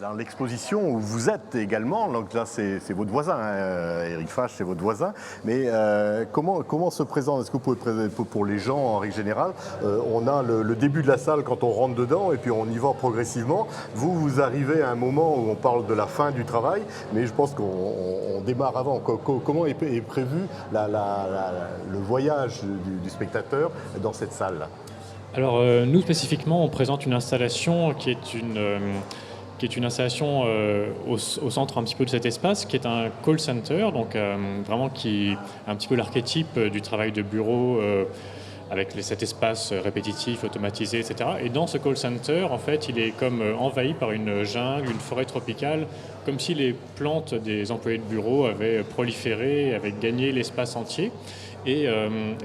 dans l'exposition où vous êtes également, donc là c'est votre voisin, hein, Éric Fache, c'est votre voisin, mais comment se présente, est-ce que vous pouvez présenter pour les gens en règle générale, on a le début de la salle quand on rentre dedans et puis on y va progressivement. Vous arrivez à un moment où on parle de la fin du travail, mais je pense qu'on démarre avant. Comment est prévu le voyage du spectateur dans cette salle? Alors nous spécifiquement, on présente une installation qui est une installation au centre un petit peu de cet espace, qui est un call center, donc vraiment qui est un petit peu l'archétype du travail de bureau avec cet espace répétitif, automatisé, etc. Et dans ce call center, en fait, il est comme envahi par une jungle, une forêt tropicale, comme si les plantes des employés de bureau avaient proliféré, avaient gagné l'espace entier. Et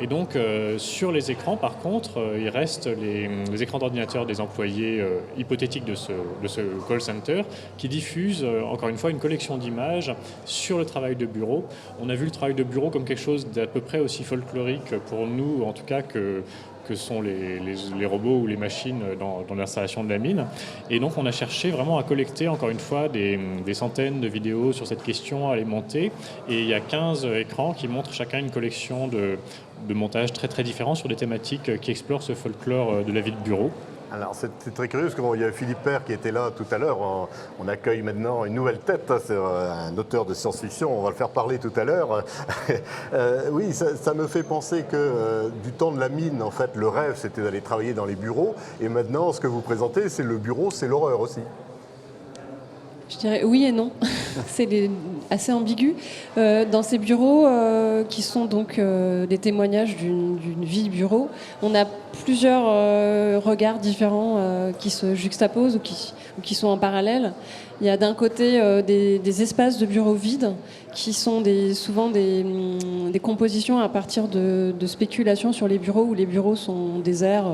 donc, sur les écrans, par contre, il reste les écrans d'ordinateur des employés hypothétiques de ce call center qui diffusent, encore une fois, une collection d'images sur le travail de bureau. On a vu le travail de bureau comme quelque chose d'à peu près aussi folklorique pour nous, en tout cas, que sont les robots ou les machines dans l'installation de la mine. Et donc on a cherché vraiment à collecter encore une fois des centaines de vidéos sur cette question, à les monter. Et il y a 15 écrans qui montrent chacun une collection de montages très très différents sur des thématiques qui explorent ce folklore de la vie de bureau. Alors c'est très curieux, parce qu'il y a Philippe Père qui était là tout à l'heure. On accueille maintenant une nouvelle tête, c'est un auteur de science-fiction, on va le faire parler tout à l'heure. Oui, ça me fait penser que du temps de la mine, en fait, le rêve c'était d'aller travailler dans les bureaux, et maintenant ce que vous présentez, c'est le bureau, c'est l'horreur aussi. Je dirais oui et non. C'est assez ambigu. Dans ces bureaux, qui sont donc des témoignages d'une vie de bureau, on a plusieurs regards différents qui se juxtaposent ou qui sont en parallèle. Il y a d'un côté des espaces de bureaux vides qui sont souvent des compositions à partir de spéculations sur les bureaux, où les bureaux sont déserts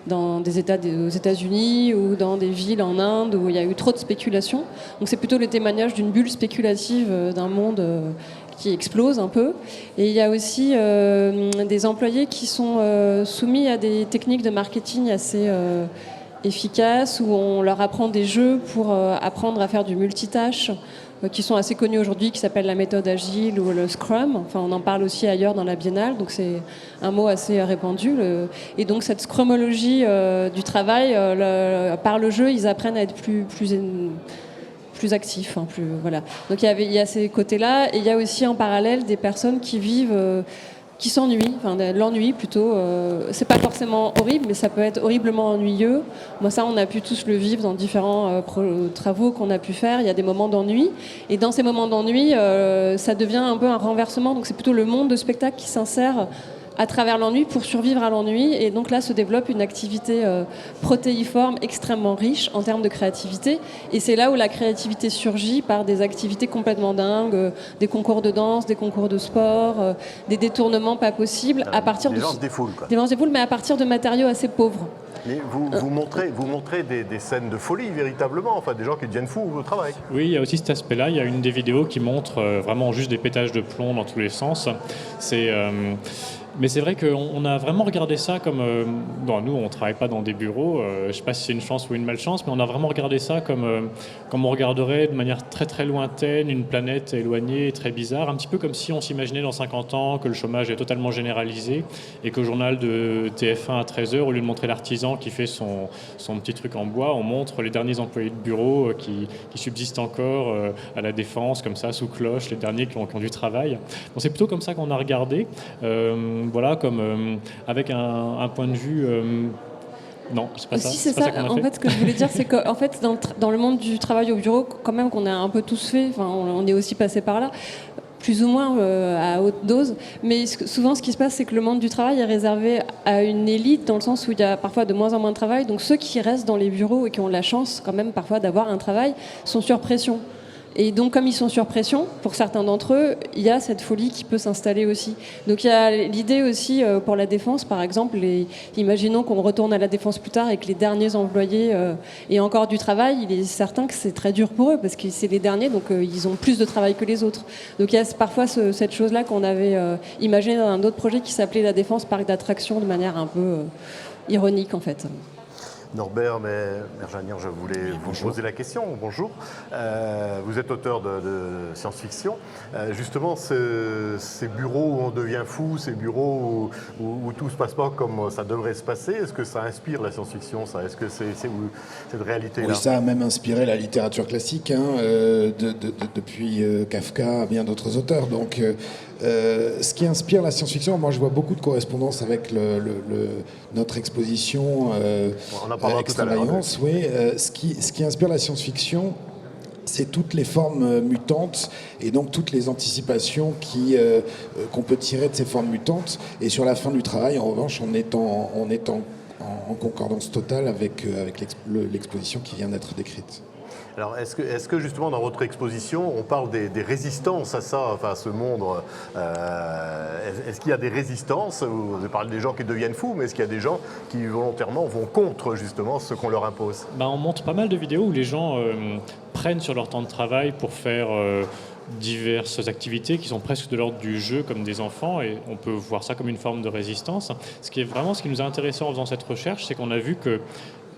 dans des États aux États-Unis ou dans des villes en Inde où il y a eu trop de spéculation. Donc c'est plutôt le témoignage d'une bulle spéculative d'un monde qui explose un peu. Et il y a aussi des employés qui sont soumis à des techniques de marketing assez efficaces, où on leur apprend des jeux pour apprendre à faire du multitâche, qui sont assez connus aujourd'hui, qui s'appellent la méthode agile ou le Scrum. Enfin, on en parle aussi ailleurs dans la Biennale, donc c'est un mot assez répandu. Et donc cette scrumologie du travail, par le jeu, ils apprennent à être plus actifs. Hein, voilà. Donc il y a ces côtés-là, et il y a aussi en parallèle des personnes qui vivent... qui s'ennuient, enfin l'ennui plutôt. C'est pas forcément horrible, mais ça peut être horriblement ennuyeux. Moi, ça, on a pu tous le vivre dans différents travaux qu'on a pu faire. Il y a des moments d'ennui, et dans ces moments d'ennui, ça devient un peu un renversement. Donc c'est plutôt le monde de spectacle qui s'insère à travers l'ennui pour survivre à l'ennui. Et donc là se développe une activité protéiforme extrêmement riche en termes de créativité. Et c'est là où la créativité surgit par des activités complètement dingues, des concours de danse, des concours de sport, des détournements pas possibles à partir des gens se défoulent, quoi. Des gens se défoulent, mais à partir de matériaux assez pauvres. Mais vous montrez des scènes de folie véritablement, enfin des gens qui deviennent fous au travail. Oui, il y a aussi cet aspect-là. Il y a une des vidéos qui montre vraiment juste des pétages de plomb dans tous les sens. Mais c'est vrai qu'on a vraiment regardé ça comme... nous, on ne travaille pas dans des bureaux. Je ne sais pas si c'est une chance ou une malchance, mais on a vraiment regardé ça comme on regarderait de manière très très lointaine une planète éloignée, très bizarre. Un petit peu comme si on s'imaginait dans 50 ans que le chômage est totalement généralisé et qu'au journal de TF1 à 13h, au lieu de montrer l'artisan qui fait son petit truc en bois, on montre les derniers employés de bureau qui subsistent encore à la Défense, comme ça, sous cloche, les derniers qui ont du travail. Donc c'est plutôt comme ça qu'on a regardé. Voilà, comme avec un point de vue... Non, c'est pas ça. Si, c'est ça. En fait, ce que je voulais dire, c'est qu'en fait, dans le monde du travail au bureau, quand même, qu'on a un peu tous fait, enfin, on est aussi passé par là, plus ou moins à haute dose. Mais souvent, ce qui se passe, c'est que le monde du travail est réservé à une élite, dans le sens où il y a parfois de moins en moins de travail. Donc ceux qui restent dans les bureaux et qui ont la chance, quand même, parfois d'avoir un travail, sont sur pression. Et donc, comme ils sont sur pression, pour certains d'entre eux, il y a cette folie qui peut s'installer aussi. Donc, il y a l'idée aussi pour la Défense, par exemple, imaginons qu'on retourne à la Défense plus tard et que les derniers employés aient encore du travail. Il est certain que c'est très dur pour eux, parce que c'est les derniers, donc ils ont plus de travail que les autres. Donc, il y a parfois cette chose-là qu'on avait imaginée dans un autre projet qui s'appelait la Défense Parc d'attractions, de manière un peu ironique, en fait. Norbert Merjanian, je voulais vous poser la question. Bonjour. Vous êtes auteur de science-fiction. Justement, ces bureaux où on devient fou, ces bureaux où tout ne se passe pas comme ça devrait se passer, est-ce que ça inspire la science-fiction, ça? Est-ce que c'est cette réalité-là? Oui, ça a même inspiré la littérature classique, hein, depuis Kafka à bien d'autres auteurs. Donc, ce qui inspire la science-fiction, moi je vois beaucoup de correspondances avec notre exposition On en parlera tout à l'heure. Extravagances, oui. Ce qui inspire la science-fiction, c'est toutes les formes mutantes et donc toutes les anticipations qu'on peut tirer de ces formes mutantes. Et sur la fin du travail, en revanche, on est en concordance totale avec l'exposition qui vient d'être décrite. Alors, est-ce que justement dans votre exposition, on parle des résistances à ça, enfin à ce monde est-ce qu'il y a des résistances? Vous avez parlé des gens qui deviennent fous, mais est-ce qu'il y a des gens qui volontairement vont contre justement ce qu'on leur impose? On montre pas mal de vidéos où les gens prennent sur leur temps de travail pour faire diverses activités qui sont presque de l'ordre du jeu comme des enfants, et on peut voir ça comme une forme de résistance. Ce qui nous a intéressé en faisant cette recherche, c'est qu'on a vu que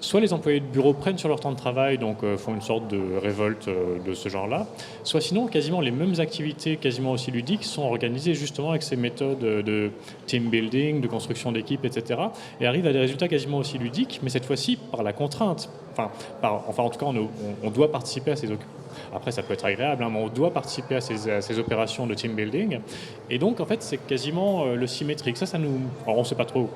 soit les employés de bureau prennent sur leur temps de travail, donc font une sorte de révolte de ce genre-là, soit sinon quasiment les mêmes activités, quasiment aussi ludiques, sont organisées justement avec ces méthodes de team building, de construction d'équipe, etc. et arrivent à des résultats quasiment aussi ludiques, mais cette fois-ci par la contrainte. En tout cas, on doit participer à ces occupations. Après, ça peut être agréable, hein, mais on doit participer à ces opérations de team building. Et donc, en fait, c'est quasiment le symétrique. Ça nous... Alors, on ne sait pas trop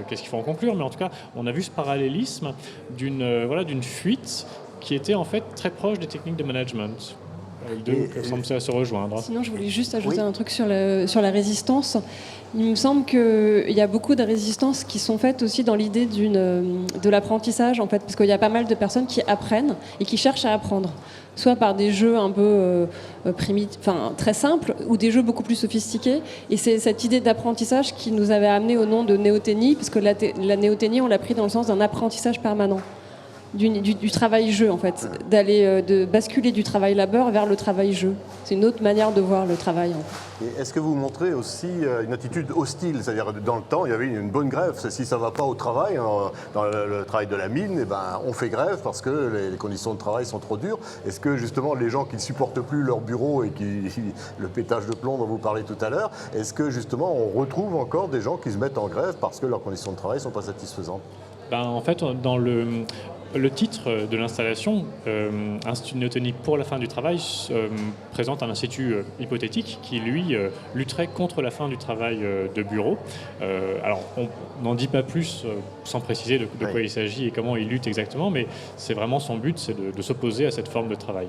qu'est-ce qu'il faut en conclure, mais en tout cas, on a vu ce parallélisme d'une fuite qui était en fait très proche des techniques de management. Les deux semblent se rejoindre. Sinon, je voulais juste ajouter un truc sur la résistance. Il me semble qu'il y a beaucoup de résistances qui sont faites aussi dans l'idée de l'apprentissage, en fait, parce qu'il y a pas mal de personnes qui apprennent et qui cherchent à apprendre, soit par des jeux un peu très simples, ou des jeux beaucoup plus sophistiqués. Et c'est cette idée d'apprentissage qui nous avait amené au nom de néoténie, parce que la néoténie, on l'a pris dans le sens d'un apprentissage permanent. Du travail-jeu, en fait, de basculer du travail-labeur vers le travail-jeu. C'est une autre manière de voir le travail. Et est-ce que vous montrez aussi une attitude hostile? C'est-à-dire, dans le temps, il y avait une bonne grève. Si ça ne va pas au travail, dans le travail de la mine, on fait grève parce que les conditions de travail sont trop dures. Est-ce que, justement, les gens qui ne supportent plus leur bureau et le pétage de plomb dont vous parlez tout à l'heure, est-ce que, justement, on retrouve encore des gens qui se mettent en grève parce que leurs conditions de travail ne sont pas satisfaisantes? En fait, dans le titre de l'installation, Institut néotonique pour la fin du travail, présente un institut hypothétique qui, lui, lutterait contre la fin du travail de bureau. Alors, on n'en dit pas plus sans préciser de quoi il s'agit et comment il lutte exactement, mais c'est vraiment son but, c'est de s'opposer à cette forme de travail.